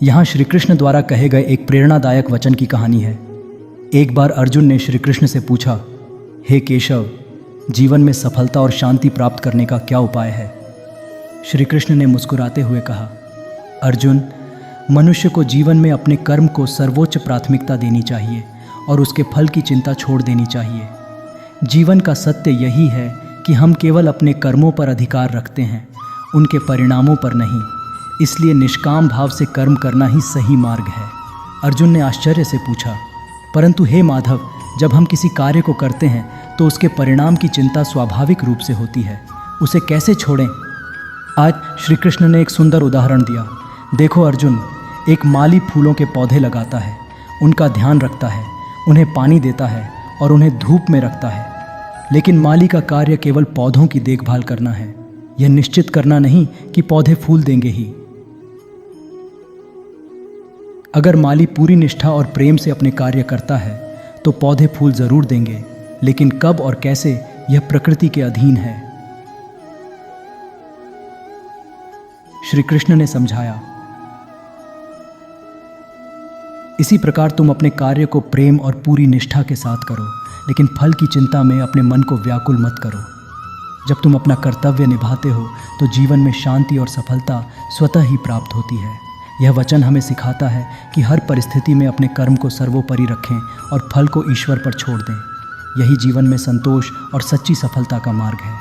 यहाँ श्री कृष्ण द्वारा कहे गए एक प्रेरणादायक वचन की कहानी है। एक बार अर्जुन ने श्री कृष्ण से पूछा, हे केशव, जीवन में सफलता और शांति प्राप्त करने का क्या उपाय है? श्री कृष्ण ने मुस्कुराते हुए कहा, अर्जुन, मनुष्य को जीवन में अपने कर्म को सर्वोच्च प्राथमिकता देनी चाहिए और उसके फल की चिंता छोड़ देनी चाहिए। जीवन का सत्य यही है कि हम केवल अपने कर्मों पर अधिकार रखते हैं, उनके परिणामों पर नहीं। इसलिए निष्काम भाव से कर्म करना ही सही मार्ग है। अर्जुन ने आश्चर्य से पूछा, परंतु हे माधव, जब हम किसी कार्य को करते हैं तो उसके परिणाम की चिंता स्वाभाविक रूप से होती है, उसे कैसे छोड़ें? आज श्री कृष्ण ने एक सुंदर उदाहरण दिया। देखो अर्जुन, एक माली फूलों के पौधे लगाता है, उनका ध्यान रखता है, उन्हें पानी देता है और उन्हें धूप में रखता है। लेकिन माली का कार्य केवल पौधों की देखभाल करना है, यह निश्चित करना नहीं कि पौधे फूल देंगे ही। अगर माली पूरी निष्ठा और प्रेम से अपने कार्य करता है तो पौधे फूल जरूर देंगे, लेकिन कब और कैसे यह प्रकृति के अधीन है। श्री कृष्ण ने समझाया, इसी प्रकार तुम अपने कार्य को प्रेम और पूरी निष्ठा के साथ करो, लेकिन फल की चिंता में अपने मन को व्याकुल मत करो। जब तुम अपना कर्तव्य निभाते हो तो जीवन में शांति और सफलता स्वतः ही प्राप्त होती है। यह वचन हमें सिखाता है कि हर परिस्थिति में अपने कर्म को सर्वोपरि रखें और फल को ईश्वर पर छोड़ दें। यही जीवन में संतोष और सच्ची सफलता का मार्ग है।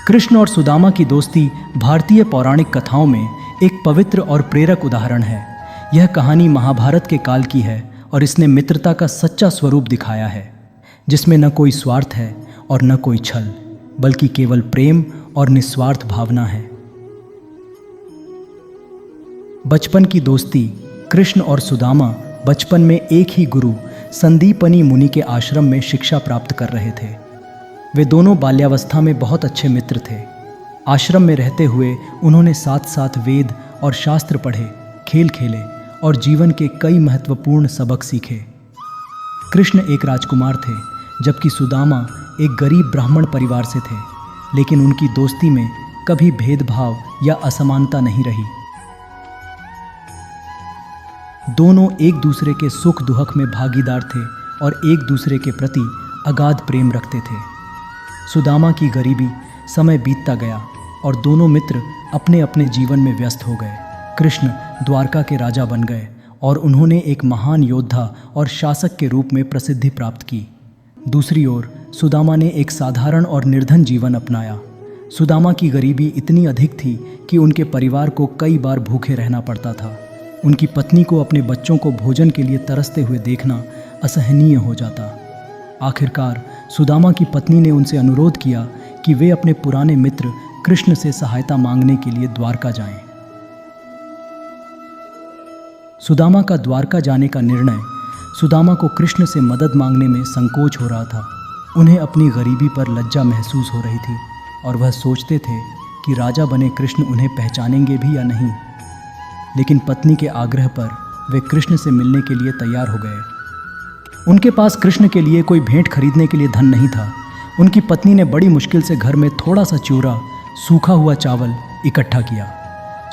कृष्ण और सुदामा की दोस्ती भारतीय पौराणिक कथाओं में एक पवित्र और प्रेरक उदाहरण है। यह कहानी महाभारत के काल की है और इसने मित्रता का सच्चा स्वरूप दिखाया है, जिसमें न कोई स्वार्थ है और न कोई छल, बल्कि केवल प्रेम और निस्वार्थ भावना है। बचपन की दोस्ती। कृष्ण और सुदामा बचपन में एक ही गुरु संदीपनी मुनि के आश्रम में शिक्षा प्राप्त कर रहे थे। वे दोनों बाल्यावस्था में बहुत अच्छे मित्र थे। आश्रम में रहते हुए उन्होंने साथ साथ वेद और शास्त्र पढ़े, खेल खेले और जीवन के कई महत्वपूर्ण सबक सीखे। कृष्ण एक राजकुमार थे, जबकि सुदामा एक गरीब ब्राह्मण परिवार से थे, लेकिन उनकी दोस्ती में कभी भेदभाव या असमानता नहीं रही। दोनों एक दूसरे के सुख दुख में भागीदार थे और एक दूसरे के प्रति अगाध प्रेम रखते थे। सुदामा की गरीबी, समय बीतता गया और दोनों मित्र अपने अपने जीवन में व्यस्त हो गए। कृष्ण द्वारका के राजा बन गए और उन्होंने एक महान योद्धा और शासक के रूप में प्रसिद्धि प्राप्त की। दूसरी ओर सुदामा ने एक साधारण और निर्धन जीवन अपनाया। सुदामा की गरीबी इतनी अधिक थी कि उनके परिवार को कई बार भूखे रहना पड़ता था। उनकी पत्नी को अपने बच्चों को भोजन के लिए तरसते हुए देखना असहनीय हो जाता। आखिरकार सुदामा की पत्नी ने उनसे अनुरोध किया कि वे अपने पुराने मित्र कृष्ण से सहायता मांगने के लिए द्वारका जाएं। सुदामा का द्वारका जाने का निर्णय। सुदामा को कृष्ण से मदद मांगने में संकोच हो रहा था। उन्हें अपनी गरीबी पर लज्जा महसूस हो रही थी और वह सोचते थे कि राजा बने कृष्ण उन्हें पहचानेंगे भी या नहीं। लेकिन पत्नी के आग्रह पर वे कृष्ण से मिलने के लिए तैयार हो गए। उनके पास कृष्ण के लिए कोई भेंट खरीदने के लिए धन नहीं था। उनकी पत्नी ने बड़ी मुश्किल से घर में थोड़ा सा चूरा, सूखा हुआ चावल इकट्ठा किया।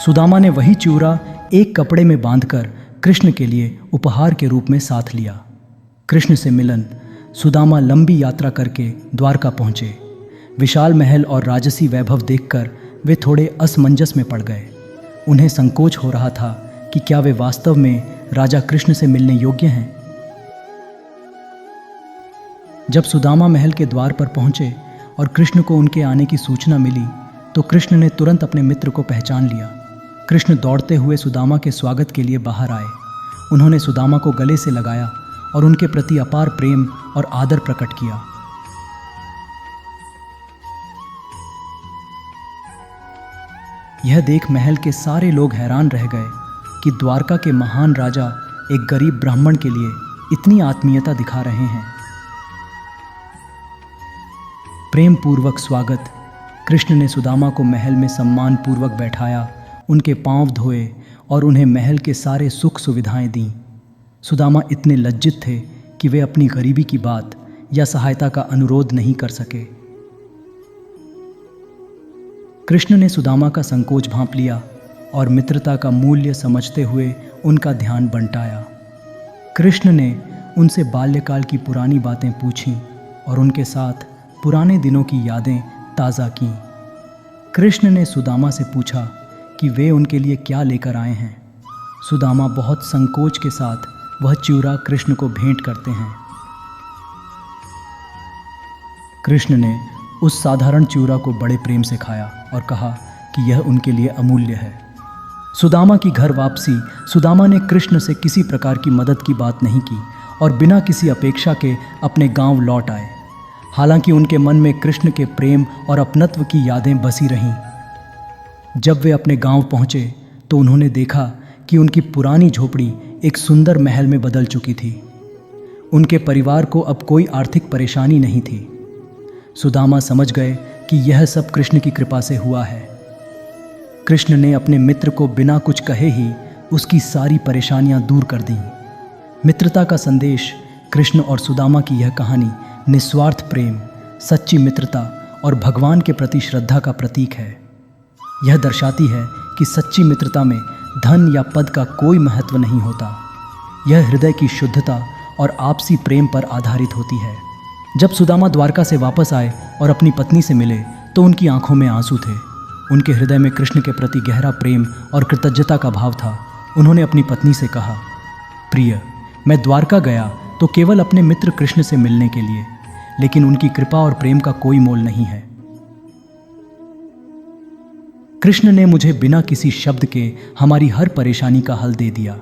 सुदामा ने वही चूरा एक कपड़े में बांधकर कृष्ण के लिए उपहार के रूप में साथ लिया। कृष्ण से मिलन। सुदामा लंबी यात्रा करके द्वारका पहुँचे। विशाल महल और राजसी वैभव देखकर वे थोड़े असमंजस में पड़ गए। उन्हें संकोच हो रहा था कि क्या वे वास्तव में राजा कृष्ण से मिलने योग्य हैं। जब सुदामा महल के द्वार पर पहुंचे और कृष्ण को उनके आने की सूचना मिली तो कृष्ण ने तुरंत अपने मित्र को पहचान लिया। कृष्ण दौड़ते हुए सुदामा के स्वागत के लिए बाहर आए। उन्होंने सुदामा को गले से लगाया और उनके प्रति अपार प्रेम और आदर प्रकट किया। यह देख महल के सारे लोग हैरान रह गए कि द्वारका के महान राजा एक गरीब ब्राह्मण के लिए इतनी आत्मीयता दिखा रहे हैं। प्रेम पूर्वक स्वागत। कृष्ण ने सुदामा को महल में सम्मान पूर्वक बैठाया, उनके पांव धोए और उन्हें महल के सारे सुख सुविधाएं दीं। सुदामा इतने लज्जित थे कि वे अपनी गरीबी की बात या सहायता का अनुरोध नहीं कर सके। कृष्ण ने सुदामा का संकोच भांप लिया और मित्रता का मूल्य समझते हुए उनका ध्यान बंटाया। कृष्ण ने उनसे बाल्यकाल की पुरानी बातें पूछीं और उनके साथ पुराने दिनों की यादें ताज़ा कीं। कृष्ण ने सुदामा से पूछा कि वे उनके लिए क्या लेकर आए हैं। सुदामा बहुत संकोच के साथ वह चिवड़ा कृष्ण को भेंट करते हैं। कृष्ण ने उस साधारण चिवड़ा को बड़े प्रेम से खाया और कहा कि यह उनके लिए अमूल्य है। सुदामा की घर वापसी, सुदामा ने कृष्ण से किसी प्रकार की मदद की बात नहीं की और बिना किसी अपेक्षा के अपने गांव लौट आए। हालांकि उनके मन में कृष्ण के प्रेम और अपनत्व की यादें बसी रहीं। जब वे अपने गांव पहुंचे तो उन्होंने देखा कि उनकी पुरानी झोपड़ी एक सुंदर महल में बदल चुकी थी। उनके परिवार को अब कोई आर्थिक परेशानी नहीं थी। सुदामा समझ गए कि यह सब कृष्ण की कृपा से हुआ है। कृष्ण ने अपने मित्र को बिना कुछ कहे ही उसकी सारी परेशानियां दूर कर दीं। मित्रता का संदेश, कृष्ण और सुदामा की यह कहानी निस्वार्थ प्रेम, सच्ची मित्रता और भगवान के प्रति श्रद्धा का प्रतीक है। यह दर्शाती है कि सच्ची मित्रता में धन या पद का कोई महत्व नहीं होता। यह हृदय की शुद्धता और आपसी प्रेम पर आधारित होती है। जब सुदामा द्वारका से वापस आए और अपनी पत्नी से मिले तो उनकी आंखों में आंसू थे। उनके हृदय में कृष्ण के प्रति गहरा प्रेम और कृतज्ञता का भाव था। उन्होंने अपनी पत्नी से कहा, प्रिय, मैं द्वारका गया तो केवल अपने मित्र कृष्ण से मिलने के लिए, लेकिन उनकी कृपा और प्रेम का कोई मोल नहीं है। कृष्ण ने मुझे बिना किसी शब्द के हमारी हर परेशानी का हल दे दिया।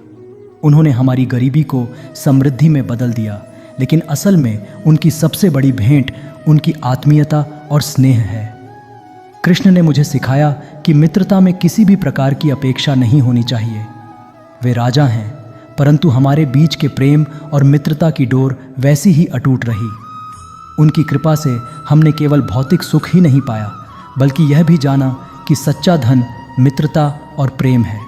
उन्होंने हमारी गरीबी को समृद्धि में बदल दिया, लेकिन असल में उनकी सबसे बड़ी भेंट उनकी आत्मीयता और स्नेह है। कृष्ण ने मुझे सिखाया कि मित्रता में किसी भी प्रकार की अपेक्षा नहीं होनी चाहिए। वे राजा हैं, परंतु हमारे बीच के प्रेम और मित्रता की डोर वैसी ही अटूट रही। उनकी कृपा से हमने केवल भौतिक सुख ही नहीं पाया, बल्कि यह भी जाना कि सच्चा धन मित्रता और प्रेम है।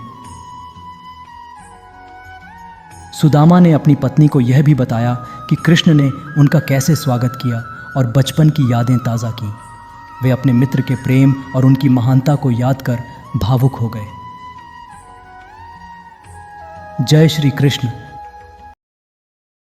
सुदामा ने अपनी पत्नी को यह भी बताया कि कृष्ण ने उनका कैसे स्वागत किया और बचपन की यादें ताज़ा की। वे अपने मित्र के प्रेम और उनकी महानता को याद कर भावुक हो गए। जय श्री कृष्ण।